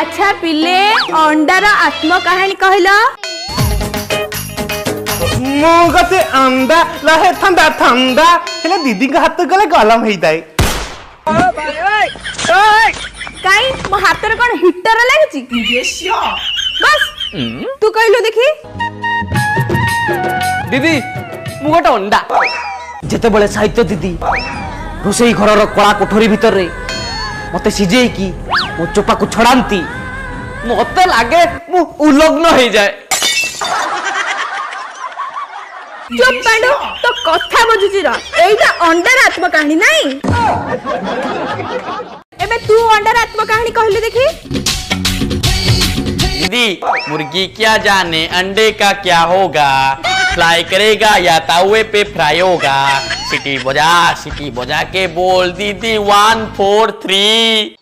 अच्छा पिले अंडार आत्म कहानी कहलो मो गते अंडा लहे ठंडा ठंडा हेले दीदी का हाथ गले गलम हेइताई काई मो हाथ रे कोन हीटर लागिची बस तू कहलो देखी दीदी मु गोटे अंडा जेते बेले साहित्य दीदी रोसई घर कला कोठरी भितर रे मते सिझेई की मो चोपा को छड़ांती मते लागे मु उलग्न हो जाए। चुप पांडु तो कथा बुझुची र एइटा अंडार आत्म कहानी नहीं एबे तू अंडार आत्म कहानी कहलु देखी दीदी मुर्गी क्या जाने अंडे का क्या होगा फ्राई करेगा या तावे पे फ्राई होगा सिटी बजा के बोल दीदी 1 4 3